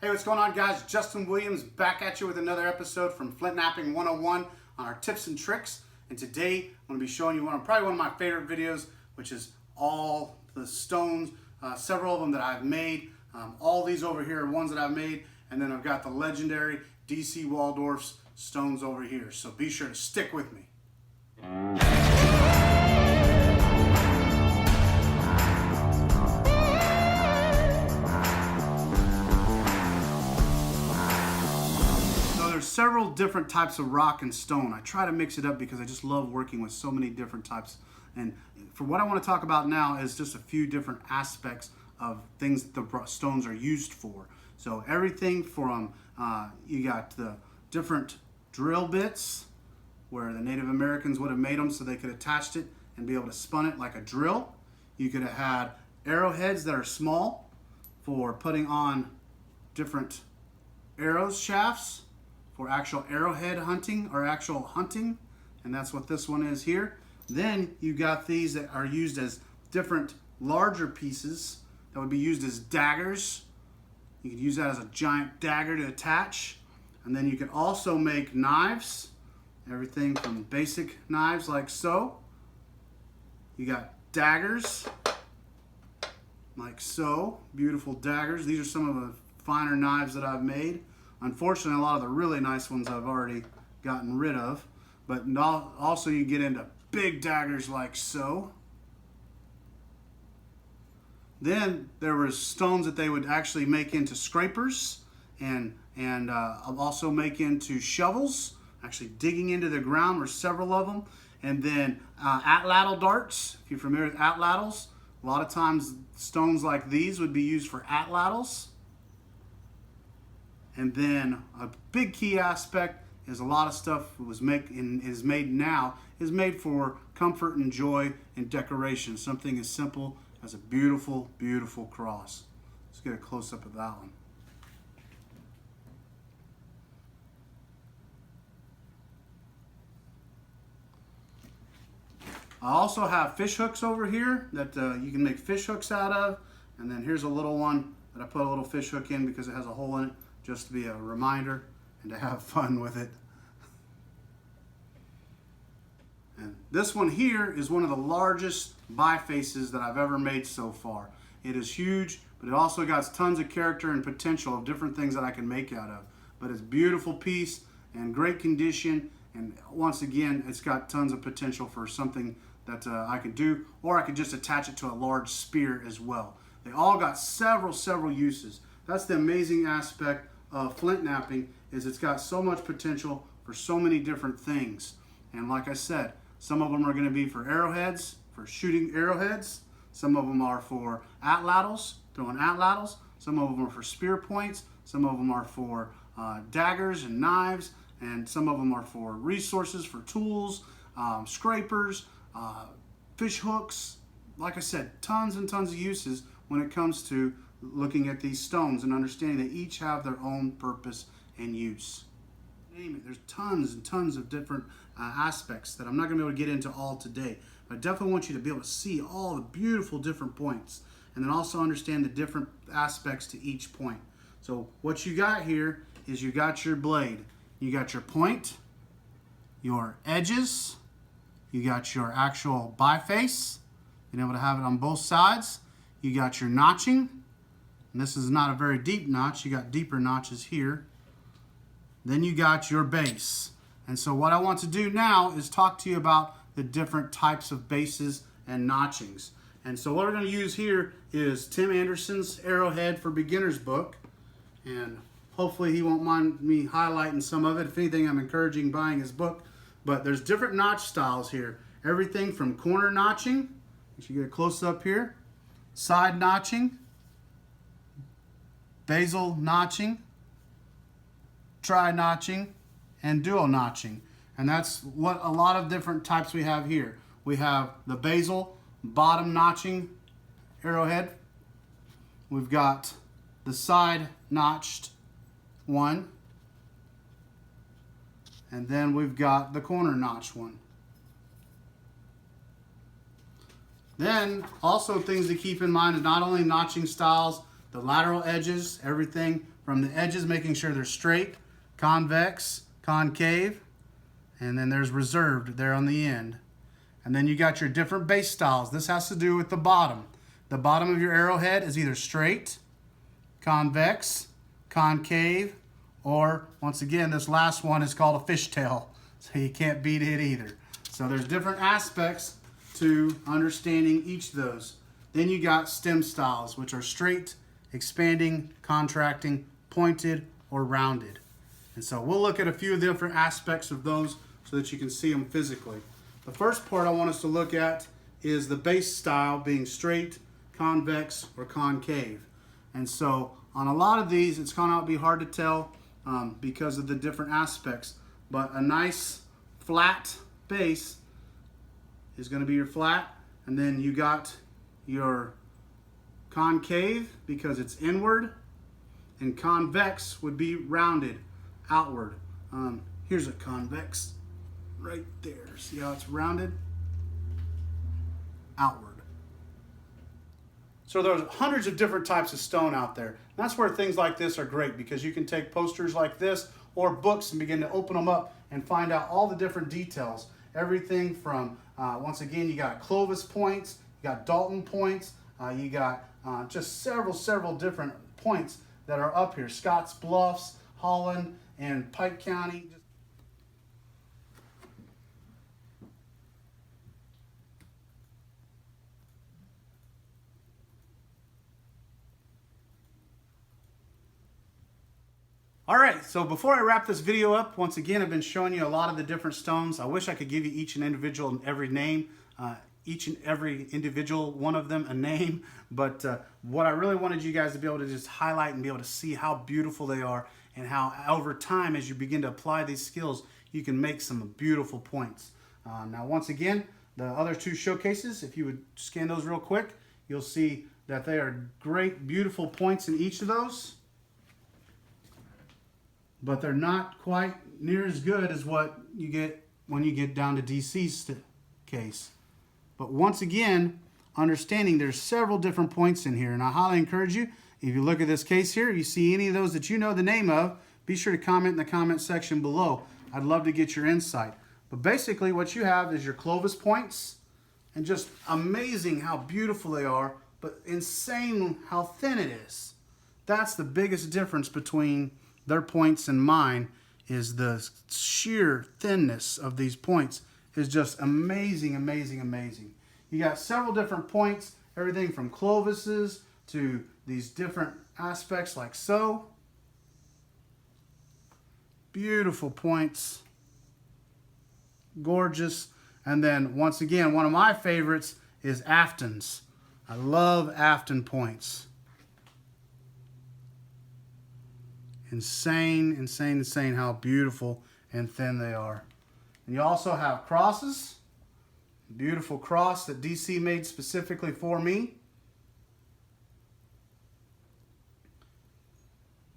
Hey, what's going on, guys? Justin Williams back at you with another episode from Flintknapping 101 on our tips and tricks. And today I'm going to be showing you probably one of my favorite videos, which is all the stones, several of them that I've made. All these over here are ones that I've made, and then I've got the legendary DC Waldorf's stones over here. So be sure to stick with me. There's several different types of rock and stone. I try to mix it up because I just love working with so many different types. And for what I want to talk about now is just a few different aspects of things that the stones are used for. So everything from, you got the different drill bits where the Native Americans would have made them so they could attach it and be able to spun it like a drill. You could have had arrowheads that are small for putting on different arrows shafts for actual arrowhead hunting or actual hunting, and that's what this one is here. Then you got these that are used as different larger pieces that would be used as daggers. You could use that as a giant dagger to attach. And then you could also make knives, everything from basic knives like so. You got daggers like so, beautiful daggers. These are some of the finer knives that I've made. Unfortunately, a lot of the really nice ones I've already gotten rid of, but also you get into big daggers like so. Then there was stones that they would actually make into scrapers and also make into shovels, actually digging into the ground. Were several of them. And then atlatl darts, if you're familiar with atlatls, a lot of times stones like these would be used for atlatls. And then a big key aspect is a lot of stuff is made for comfort and joy and decoration. Something as simple as a beautiful, beautiful cross. Let's get a close-up of that one. I also have fish hooks over here that you can make fish hooks out of. And then here's a little one that I put a little fish hook in because it has a hole in it, just to be a reminder and to have fun with it. And this one here is one of the largest bifaces that I've ever made so far. It is huge, but it also got tons of character and potential of different things that I can make out of. But it's a beautiful piece and great condition, and once again, it's got tons of potential for something that I could do, or I could just attach it to a large spear as well. They all got several uses. That's the amazing aspect of Flintknapping, is it's got so much potential for so many different things. And like I said, some of them are going to be for arrowheads, for shooting arrowheads. Some of them are for atlatls, throwing atlatls. Some of them are for spear points. Some of them are for daggers and knives. And some of them are for resources, for tools, scrapers, fish hooks. Like I said, tons and tons of uses when it comes to looking at these stones and understanding they each have their own purpose and use. Name it. There's tons and tons of different aspects that I'm not going to be able to get into all today. But I definitely want you to be able to see all the beautiful different points and then also understand the different aspects to each point. So what you got here is you got your blade. You got your point, your edges, you got your actual biface, being able to have it on both sides. You got your notching. And this is not a very deep notch. You got deeper notches here. Then you got your base. And so what I want to do now is talk to you about the different types of bases and notchings. And so what we're going to use here is Tim Anderson's Arrowhead for Beginners book. And hopefully he won't mind me highlighting some of it. If anything, I'm encouraging buying his book. But there's different notch styles here. Everything from corner notching, you should get a close up here, side notching, basal notching, tri-notching, and dual notching. And that's what a lot of different types we have here. We have the basal bottom notching arrowhead. We've got the side notched one. And then we've got the corner notch one. Then also things to keep in mind is not only notching styles, the lateral edges, everything from the edges, making sure they're straight, convex, concave, and then there's reserved there on the end. And then you got your different base styles. This has to do with the bottom. The bottom of your arrowhead is either straight, convex, concave, or once again, this last one is called a fishtail. So you can't beat it either. So there's different aspects to understanding each of those. Then you got stem styles, which are straight, expanding, contracting, pointed, or rounded. And so we'll look at a few different aspects of those so that you can see them physically. The first part I want us to look at is the base style being straight, convex, or concave. And so on a lot of these, it's going to be hard to tell because of the different aspects. But a nice flat base is going to be your flat. And then you got your concave because it's inward. And convex would be rounded outward. Here's a convex right there. See how it's rounded? Outward. So there's hundreds of different types of stone out there. That's where things like this are great, because you can take posters like this or books and begin to open them up and find out all the different details. Everything from, once again, you got Clovis points, you got Dalton points, you got just several different points that are up here. Scotts Bluffs, Holland, and Pike County. All right, so before I wrap this video up, once again, I've been showing you a lot of the different stones. I wish I could give you each and individual and every name, each and every individual one of them a name, but what I really wanted you guys to be able to just highlight and be able to see how beautiful they are, and how over time, as you begin to apply these skills, you can make some beautiful points. Now, once again, the other two showcases, if you would scan those real quick, you'll see that they are great, beautiful points in each of those. But they're not quite near as good as what you get when you get down to DC's case. But once again, understanding there's several different points in here, and I highly encourage you, if you look at this case here, you see any of those that you know the name of, be sure to comment in the comment section below. I'd love to get your insight. But basically what you have is your Clovis points, and just amazing how beautiful they are, but insane how thin it is. That's the biggest difference between their points and mine, is the sheer thinness of these points is just amazing, amazing, amazing. You got several different points, everything from Clovis's to these different aspects like so. Beautiful points. Gorgeous. And then once again, one of my favorites is Afton's. I love Afton points. Insane, insane, insane how beautiful and thin they are. And you also have crosses. Beautiful cross that DC made specifically for me.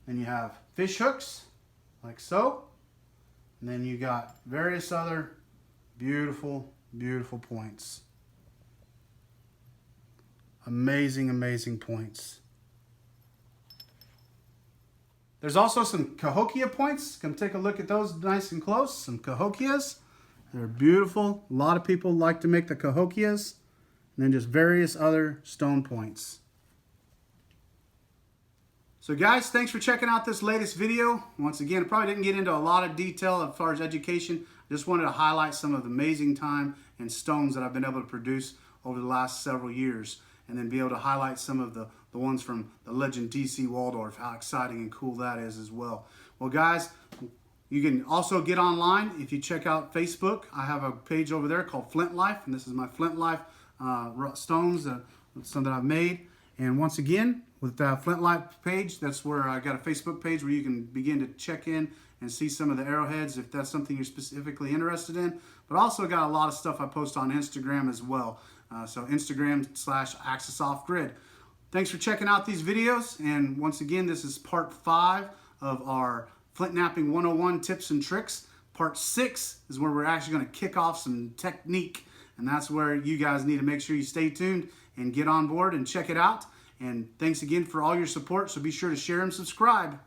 Then you have fish hooks, like so. And then you got various other beautiful, beautiful points. Amazing, amazing points. There's also some Cahokia points. Come take a look at those nice and close. Some Cahokias. They're beautiful. A lot of people like to make the Cahokias. And then just various other stone points. So guys, thanks for checking out this latest video. Once again, I probably didn't get into a lot of detail as far as education. I just wanted to highlight some of the amazing time and stones that I've been able to produce over the last several years. And then be able to highlight some of the ones from the legend DC Waldorf, how exciting and cool that is as well. Well guys, you can also get online if you check out Facebook. I have a page over there called Flint Life, and this is my Flint Life stones, some that I've made. And once again, with that Flint Life page, that's where I got a Facebook page where you can begin to check in and see some of the arrowheads if that's something you're specifically interested in. But also got a lot of stuff I post on Instagram as well. So Instagram/Axis Off Grid. Thanks for checking out these videos. And once again, this is part 5 of our Flintknapping 101 tips and tricks. Part 6 is where we're actually going to kick off some technique. And that's where you guys need to make sure you stay tuned and get on board and check it out. And thanks again for all your support. So be sure to share and subscribe.